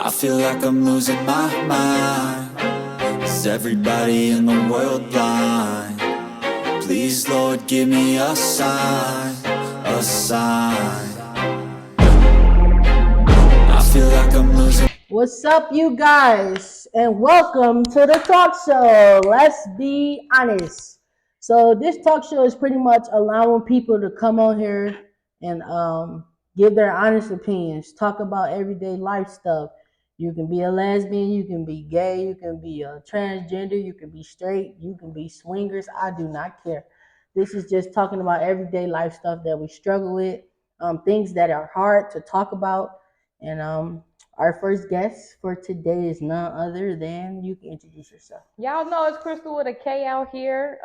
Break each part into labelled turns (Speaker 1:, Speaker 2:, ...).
Speaker 1: I feel like I'm losing my mind. Is everybody in the world blind? Please, Lord, give me a sign, a sign. I feel like I'm losing.
Speaker 2: What's up, you guys, and welcome to the talk show. Let's be honest. So this talk show is pretty much allowing people to come on here and give their honest opinions, talk about everyday life stuff. You can be a lesbian, you can be gay, you can be a transgender, you can be straight, you can be swingers. I do not care. This is just talking about everyday life stuff that we struggle with, things that are hard to talk about, and our first guest for today is none other than, you can introduce yourself.
Speaker 3: Y'all know it's Crystal with a K out here.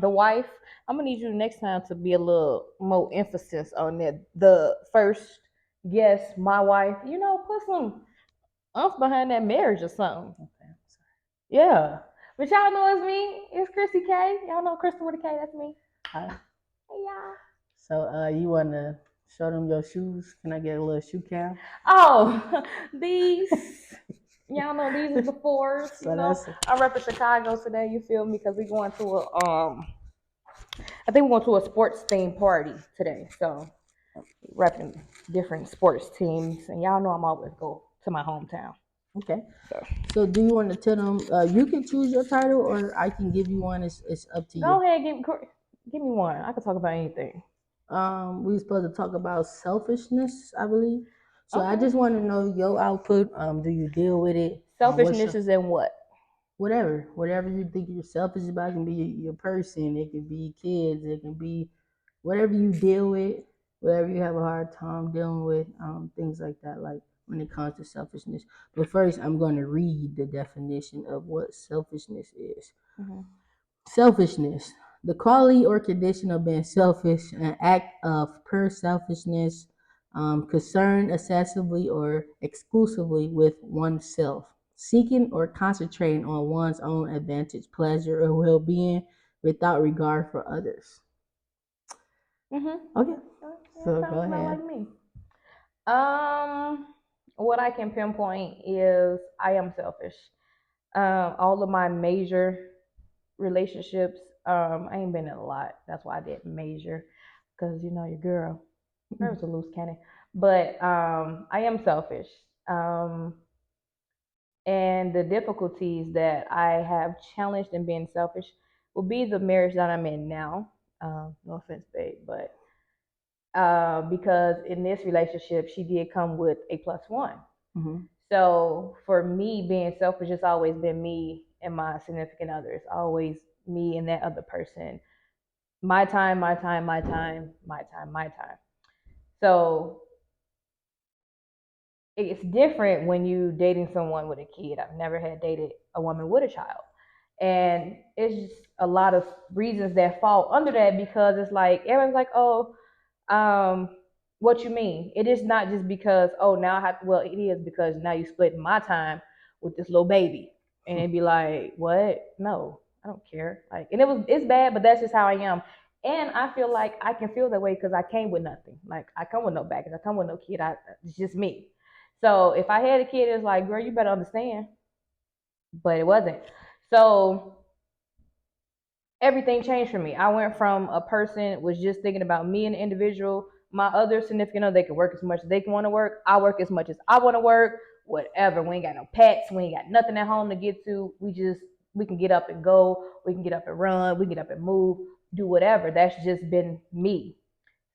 Speaker 3: The wife. I'm gonna need you next time to be a little more emphasis on that. The first guest, my wife. You know, put some umph behind that marriage or something.
Speaker 2: Okay, I'm sorry.
Speaker 3: Yeah. But y'all know it's me. It's Chrissy K. Y'all know Crystal with a K. That's me.
Speaker 2: Hi.
Speaker 3: Hey y'all.
Speaker 2: So you want to show them your shoes? Can I get a little shoe cam?
Speaker 3: Oh, these. Y'all know these are the fours.
Speaker 2: So
Speaker 3: You know,
Speaker 2: that's
Speaker 3: I'm repping Chicago today. You feel me? Because we going to a I think we're going to a sports themed party today. So repping different sports teams, and y'all know I'm always go to my hometown.
Speaker 2: okay. So do you want to tell them? You can choose your title, or I can give you one. It's up to you.
Speaker 3: Go ahead, give me one. I can talk about anything.
Speaker 2: We were supposed to talk about selfishness, I believe. So I
Speaker 3: Okay.
Speaker 2: just want to know your output. Do you deal with it?
Speaker 3: Selfishness is in what?
Speaker 2: Whatever you think you're selfish about. It can be your person, it can be kids, it can be whatever you deal with, whatever you have a hard time dealing with, things like that, like when it comes to selfishness. But first, I'm going to read the definition of what selfishness is.
Speaker 3: Mm-hmm.
Speaker 2: Selfishness: the quality or condition of being selfish, an act of pure selfishness, concerned excessively or exclusively with oneself, seeking or concentrating on one's own advantage, pleasure, or well-being without regard for others.
Speaker 3: Mm-hmm.
Speaker 2: Okay,
Speaker 3: That
Speaker 2: so
Speaker 3: sounds
Speaker 2: go
Speaker 3: about
Speaker 2: ahead.
Speaker 3: like me. What I can pinpoint is I am selfish. All of my major relationships, I ain't been in a lot. That's why I didn't major, because you know your girl. Girl's a loose cannon. But I am selfish. Um, and the difficulties that I have challenged in being selfish will be the marriage that I'm in now. No offense, babe, but because in this relationship, she did come with a plus one.
Speaker 2: Mm-hmm.
Speaker 3: So for me, being selfish has always been me and my significant other. It's always me and that other person. My time, my time, my time, my time, my time. So it's different when you dating someone with a kid. I've never had dated a woman with a child. And it's just a lot of reasons that fall under that, because it's like everyone's like, oh, um, what you mean? It is not just because, oh, now I have, well, it is because now you split my time with this little baby. And it'd be like, what? No, I don't care. Like, and it's bad, but that's just how I am. And I feel like I can feel that way because I came with nothing. Like, I come with no baggage. I come with no kid. It's just me. So if I had a kid, it's like, girl, you better understand. But it wasn't. So everything changed for me. I went from a person was just thinking about me and the individual. My other significant other, they can work as much as they can want to work. I work as much as I want to work. Whatever. We ain't got no pets. We ain't got nothing at home to get to. We can get up and go. We can get up and run. We can get up and move. Do whatever. That's just been me.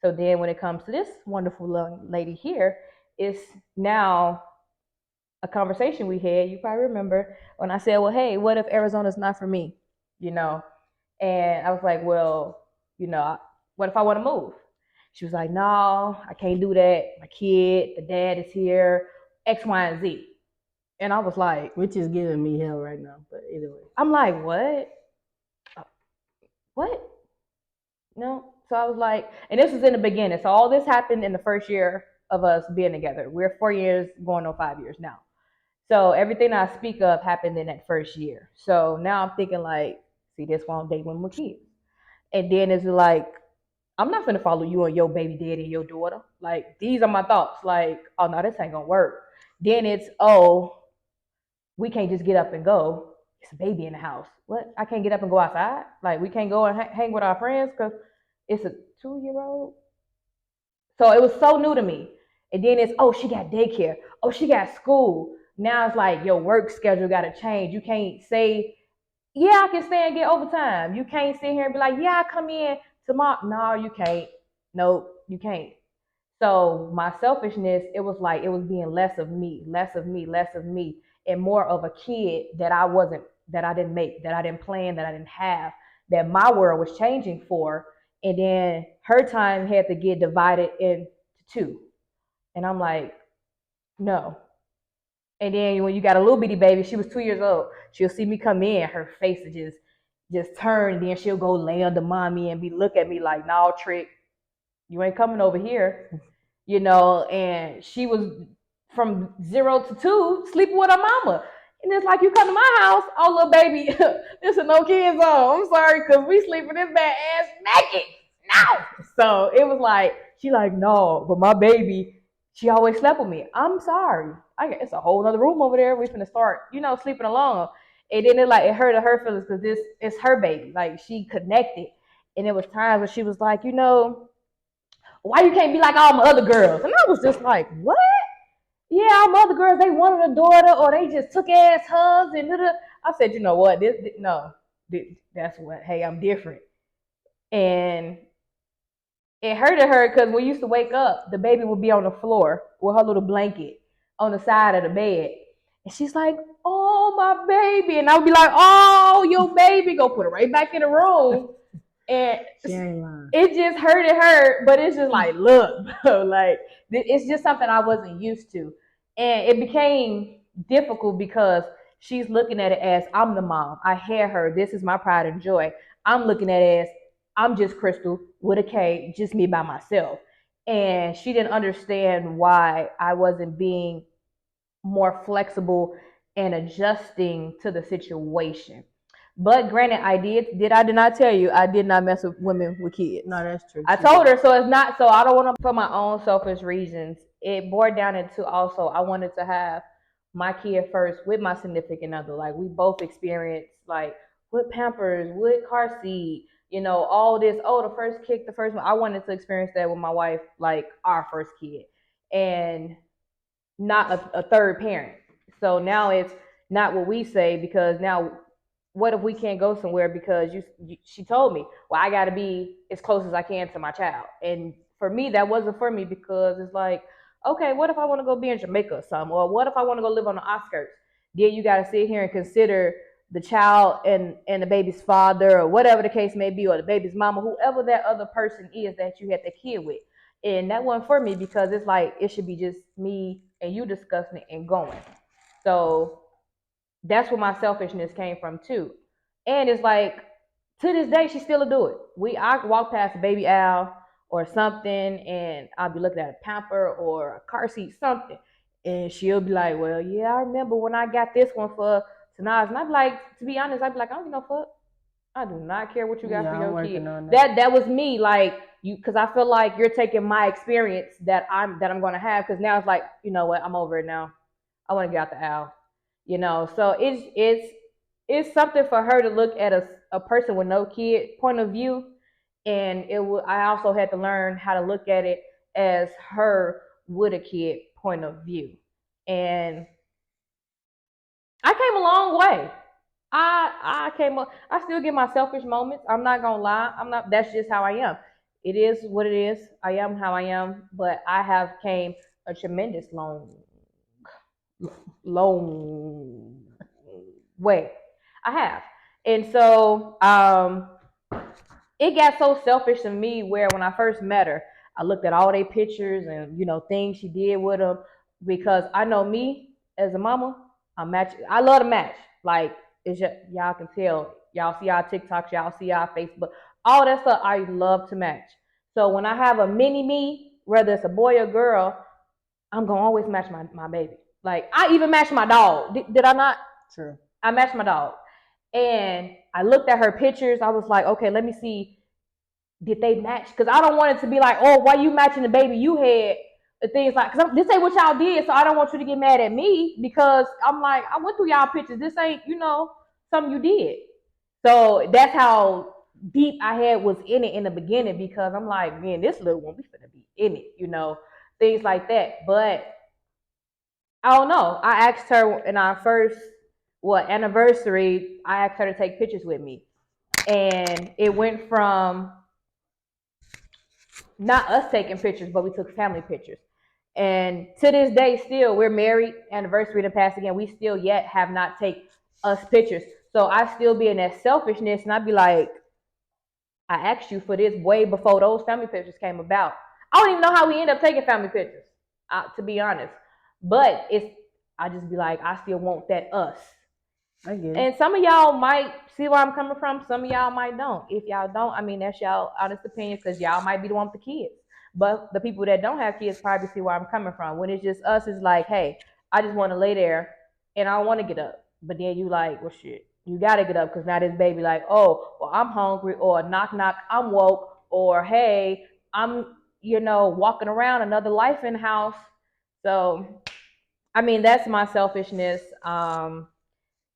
Speaker 3: So then when it comes to this wonderful lady here, it's now a conversation we had. You probably remember when I said, well, hey, what if Arizona's not for me? You know, and I was like, well, you know, what if I want to move? She was like, no, I can't do that. My kid, the dad is here, X, Y, and Z. And I was like,
Speaker 2: Which is giving me hell right now, but either way.
Speaker 3: I'm like, what? What? No. So I was like, and this was in the beginning. So all this happened in the first year of us being together. We're 4 years, going on 5 years now. So everything I speak of happened in that first year. So now I'm thinking like, see, this won't date women with kids. And then it's like, I'm not gonna follow you and your baby daddy and your daughter. Like, these are my thoughts. Like, oh no, this ain't gonna work. Then it's, oh, we can't just get up and go. It's a baby in the house. What? I can't get up and go outside? Like, we can't go and hang with our friends because it's a 2-year-old? So it was so new to me. And then it's, oh, she got daycare. Oh, she got school. Now it's like your work schedule got to change. You can't say, yeah, I can stay and get overtime. You can't sit here and be like, yeah, I come in tomorrow. No, you can't. Nope, you can't. So my selfishness, it was like it was being less of me, less of me, less of me, and more of a kid that I wasn't, that I didn't make, that I didn't plan, that I didn't have, that my world was changing for. And then her time had to get divided into two. And I'm like, no. And then when you got a little bitty baby, she was 2 years old. She'll see me come in, her face will just turn, and then she'll go lay under mommy and look at me like, no, Trick, you ain't coming over here. And she was from 0 to 2 sleeping with her mama. And it's like, you come to my house, oh, little baby, this is no kids on. I'm sorry, because we sleep in this bad ass naked. No. So it was like, she like, no, but my baby, she always slept with me. I'm sorry. It's a whole other room over there. We finna start, sleeping alone. And then it hurted her feelings because this is her baby. Like, she connected. And it was times when she was like, why you can't be like all my other girls? And I was just like, what? Yeah, all my other girls, they wanted a daughter or they just took ass hugs and I said, you know what? That's what, hey, I'm different. And it hurted her because we used to wake up, the baby would be on the floor with her little blanket on the side of the bed. And she's like, oh, my baby. And I would be like, oh, your baby. Go put her right back in the room. And it just hurted her, but it's just like, look, bro, like, it's just something I wasn't used to. And it became difficult because she's looking at it as, I'm the mom. I had her. This is my pride and joy. I'm looking at it as, I'm just Crystal with a K, just me by myself. And she didn't understand why I wasn't being more flexible and adjusting to the situation. But granted, I did not tell you I did not mess with women with kids.
Speaker 2: No, that's true.
Speaker 3: I told her, so it's not, so I don't want to, for my own selfish reasons. It boiled down into also, I wanted to have my kid first with my significant other. Like, we both experienced, like, with Pampers, with car seat, all this. Oh, the first kick, the first one. I wanted to experience that with my wife, like our first kid, and not a third parent. So now it's not what we say, because now what if we can't go somewhere because she told me, well, I got to be as close as I can to my child. And for me, that wasn't for me, because it's like, okay, what if I want to go be in Jamaica or something? Or what if I want to go live on the outskirts? Then you got to sit here and consider the child and the baby's father, or whatever the case may be, or the baby's mama, whoever that other person is that you had the kid with. And that wasn't for me, because it's like, it should be just me and you discussing it and going. So that's where my selfishness came from too. And it's like, to this day, she still do it. I walk past a baby owl or something, and I'll be looking at a pamper or a car seat, something, and she'll be like, well, yeah, I remember when I got this one for Tanaz. And I'd be like, to be honest, I'd be like, I don't give no fuck. I do not care what you got for your kid. That was me, like, because I feel like you're taking my experience that I'm gonna have, because now it's like, you know what, I'm over it now. I want to get out the owl. So it's something for her to look at a person with no kid point of view. And I also had to learn how to look at it as her with a kid point of view. And I came a long way. I still get my selfish moments. I'm not gonna lie. That's just how I am. It is what it is. I am how I am, but I have came a tremendous long way. I have. And so it got so selfish to me, where when I first met her, I looked at all their pictures and things she did with them, because I know me as a mama, I love to match. Like, it's just, y'all can tell, y'all see our TikToks, y'all see our Facebook, all that stuff. I love to match. So when I have a mini me, whether it's a boy or girl, I'm gonna always match my baby. Like, I even matched my dog. Did I not?
Speaker 2: True.
Speaker 3: I matched my dog. And I looked at her pictures. I was like, okay, let me see, did they match? Because I don't want it to be like, oh, why you matching the baby you had things like, cause this ain't what y'all did, so I don't want you to get mad at me because I'm like, I went through y'all pictures. This ain't, something you did. So that's how deep I had was in it in the beginning because I'm like, man, this little one, we finna be in it, things like that. But I don't know. I asked her in our first anniversary. I asked her to take pictures with me, and it went from not us taking pictures, but we took family pictures. And to this day, still, we're married. Anniversary to pass again. We still yet have not taken us pictures. So I still be in that selfishness, and I'd be like, I asked you for this way before those family pictures came about. I don't even know how we end up taking family pictures, to be honest. But I just be like, I still want that us.
Speaker 2: I get it.
Speaker 3: And some of y'all might see where I'm coming from. Some of y'all might don't. If y'all don't, I mean, that's y'all honest opinion because y'all might be the one with the kids. But the people that don't have kids probably see where I'm coming from. When it's just us, it's like, hey, I just want to lay there and I don't want to get up. But then you like, well, shit, you got to get up because now this baby like, oh, well, I'm hungry, or knock, knock, I'm woke, or hey, I'm, walking around, another life in the house. So, I mean, that's my selfishness. And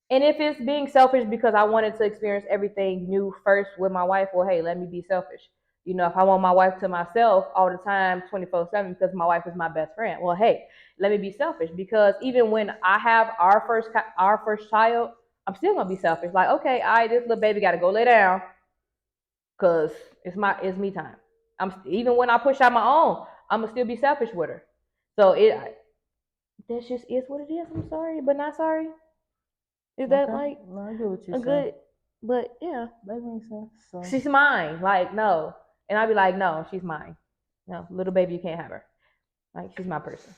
Speaker 3: if it's being selfish because I wanted to experience everything new first with my wife, well, hey, let me be selfish. If I want my wife to myself all the time, 24/7, because my wife is my best friend, well, hey, let me be selfish because even when I have our first child, I'm still gonna be selfish. Like, okay, this little baby got to go lay down because it's me time. Even when I push out my own, I'm gonna still be selfish with her. So that just is what it is. I'm sorry, but not sorry. Is that
Speaker 2: Okay.
Speaker 3: like
Speaker 2: No, I get what you're
Speaker 3: a
Speaker 2: saying.
Speaker 3: good? But yeah,
Speaker 2: That makes sense. So
Speaker 3: she's mine. Like no, and I'd be like, no, she's mine. No, little baby, you can't have her. Like she's my person.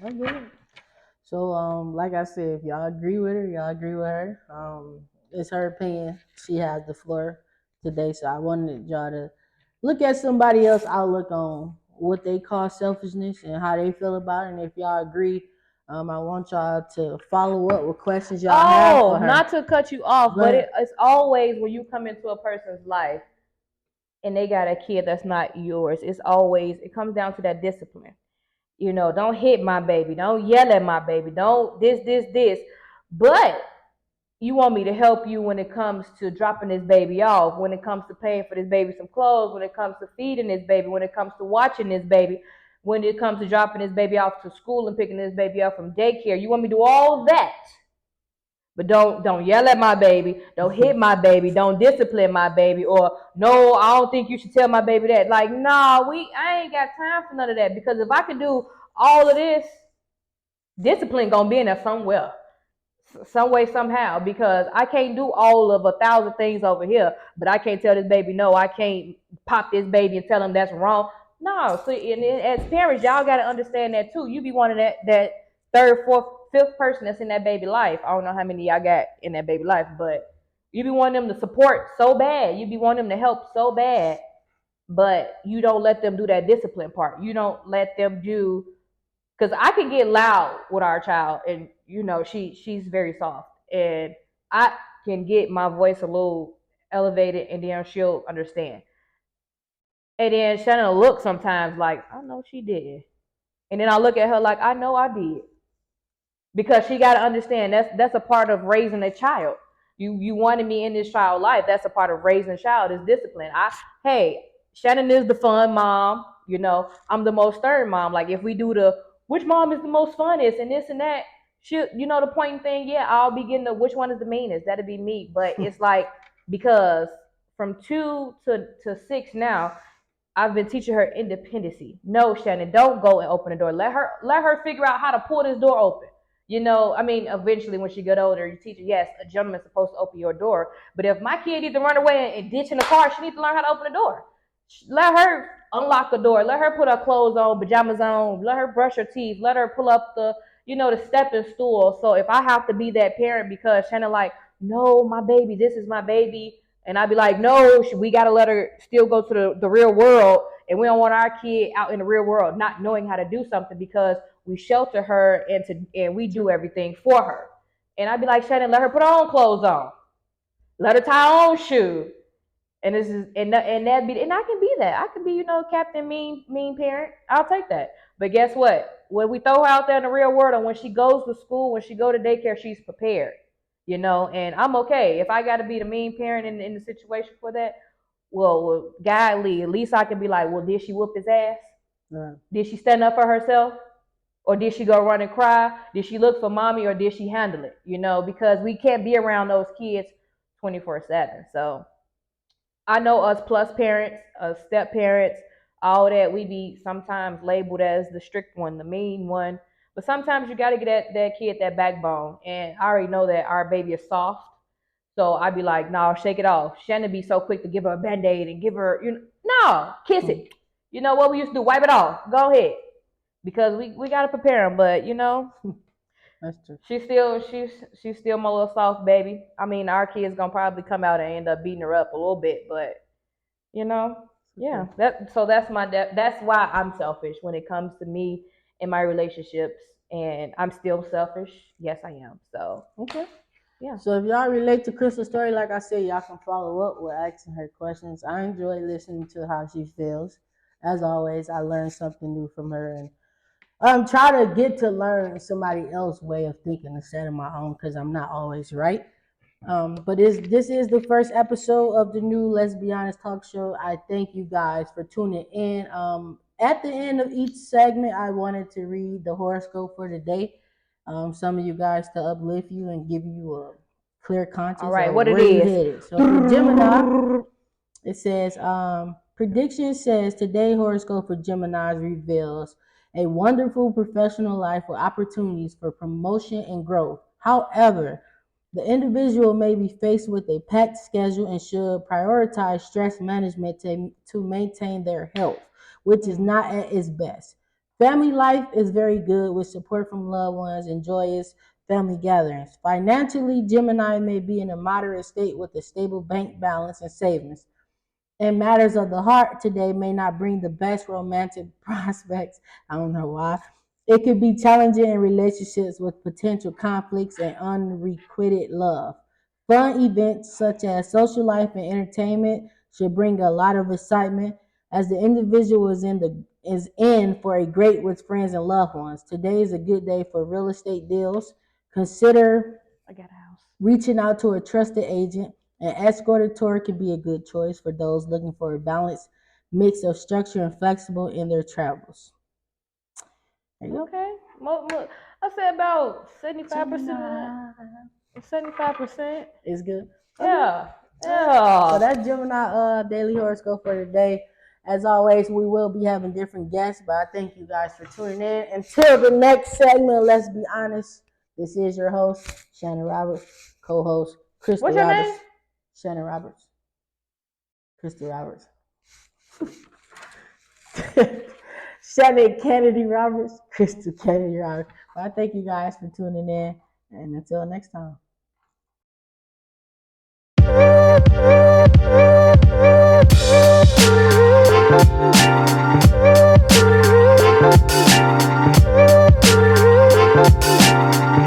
Speaker 2: I get it. So like I said, if y'all agree with her, y'all agree with her. It's her opinion. She has the floor today. So I wanted y'all to look at somebody else's outlook on what they call selfishness and how they feel about it. And if y'all agree, I want y'all to follow up with questions y'all have for her.
Speaker 3: Not to cut you off, but it's always when you come into a person's life and they got a kid that's not yours. It comes down to that discipline. Don't hit my baby. Don't yell at my baby. Don't this. But you want me to help you when it comes to dropping this baby off, when it comes to paying for this baby some clothes, when it comes to feeding this baby, when it comes to watching this baby, when it comes to dropping this baby off to school and picking this baby up from daycare. You want me to do all that. But don't yell at my baby. Don't hit my baby. Don't discipline my baby. Or no, I don't think you should tell my baby that. Like, nah, I ain't got time for none of that. Because if I can do all of this, discipline gonna be in there somewhere, some way, somehow. Because I can't do all of 1,000 things over here, but I can't tell this baby no. I can't pop this baby and tell him that's wrong. No, so and as parents, y'all gotta understand that too. You be wanting that third, fourth, fifth person that's in that baby life. I don't know how many y'all got in that baby life, but you be wanting them to support so bad. You be wanting them to help so bad, but you don't let them do that discipline part. You don't let them do, because I can get loud with our child, and she's very soft, and I can get my voice a little elevated, and then she'll understand. And then Shannon will look sometimes like, I know she did, and then I look at her like, I know I did, because she got to understand that's a part of raising a child. You wanted me in this child life. That's a part of raising a child is discipline. Hey, Shannon is the fun mom. I'm the most stern mom. Like if we do which mom is the most funnest and this and that, she, the pointing thing. Yeah, I'll be getting the which one is the meanest. That'd be me. But it's like because from 2 to 6 now, I've been teaching her independency. No, Shannon, don't go and open the door. Let her figure out how to pull this door open. Eventually when she get older, you teach her, yes, a gentleman's supposed to open your door. But if my kid needs to run away and ditch in the car, she needs to learn how to open the door. Let her unlock the door. Let her put her clothes on, pajamas on. Let her brush her teeth. Let her pull up the stepping stool. So if I have to be that parent because Shannon like, no, my baby, this is my baby. And I'd be like, no, we got to let her still go to the real world. And we don't want our kid out in the real world not knowing how to do something because we shelter her and we do everything for her. And I'd be like, Shannon, let her put her own clothes on. Let her tie her own shoe. And this is and I can be that. I can be, Captain Mean parent. I'll take that. But guess what? When we throw her out there in the real world, and when she goes to school, when she go to daycare, she's prepared. And I'm okay. If I got to be the mean parent in the situation for that, well, godly, at least I can be like, well, did she whoop his ass?
Speaker 2: Right.
Speaker 3: Did she stand up for herself? Or did she go run and cry? Did she look for mommy or did she handle it? Because we can't be around those kids 24/7. So I know us plus parents, step parents, all that, we be sometimes labeled as the strict one, the mean one. But sometimes you got to get that kid that backbone. And I already know that our baby is soft. So I'd be like, no, shake it off. Shannon be so quick to give her a Band-Aid and give her, no, kiss it. You know what we used to do? Wipe it off. Go ahead. Because we got to prepare them. But,
Speaker 2: That's true.
Speaker 3: she's still my little soft baby. I mean, our kid's going to probably come out and end up beating her up a little bit. But, yeah. That's why I'm selfish when it comes to me and my relationships. And I'm still selfish. Yes, I am. So,
Speaker 2: Okay.
Speaker 3: yeah.
Speaker 2: So if y'all relate to Crystal's story, like I said, y'all can follow up with asking her questions. I enjoy listening to how she feels. As always, I learn something new from her, and try to get to learn somebody else's way of thinking instead of my own, because I'm not always right. But this is the first episode of the new Let's Be Honest Talk Show. I thank you guys for tuning in. At the end of each segment, I wanted to read the horoscope for the day. Some of you guys to uplift you and give you a clear conscience.
Speaker 3: All right,
Speaker 2: of
Speaker 3: what it
Speaker 2: where you
Speaker 3: is.
Speaker 2: headed. So for Gemini, it says, prediction says today horoscope for Geminis reveals a wonderful professional life with opportunities for promotion and growth. However, the individual may be faced with a packed schedule and should prioritize stress management to maintain their health, which is not at its best. Family life is very good with support from loved ones and joyous family gatherings. Financially, Gemini may be in a moderate state with a stable bank balance and savings. In matters of the heart today may not bring the best romantic prospects. I don't know why. It could be challenging in relationships with potential conflicts and unrequited love. Fun events such as social life and entertainment should bring a lot of excitement as the individual is in for a great with friends and loved ones. Today is a good day for real estate deals. Consider
Speaker 3: I got a house.
Speaker 2: reaching out to a trusted agent. An escorted tour can be a good choice for those looking for a balanced mix of structure and flexible in their travels. There you go.
Speaker 3: Okay. I said about 75%. 75%.
Speaker 2: It's good.
Speaker 3: Yeah.
Speaker 2: So
Speaker 3: Yeah.
Speaker 2: that's Gemini daily horoscope for today. As always, we will be having different guests, but I thank you guys for tuning in. Until the next segment, let's be honest. This is your host, Shannon Roberts, co-host, Krista
Speaker 3: What's your
Speaker 2: Roberts.
Speaker 3: name?
Speaker 2: Shannon Roberts. Krista Roberts. Shannon Kennedy Roberts, Krista Kennedy Roberts. Well, I thank you guys for tuning in, and until next time.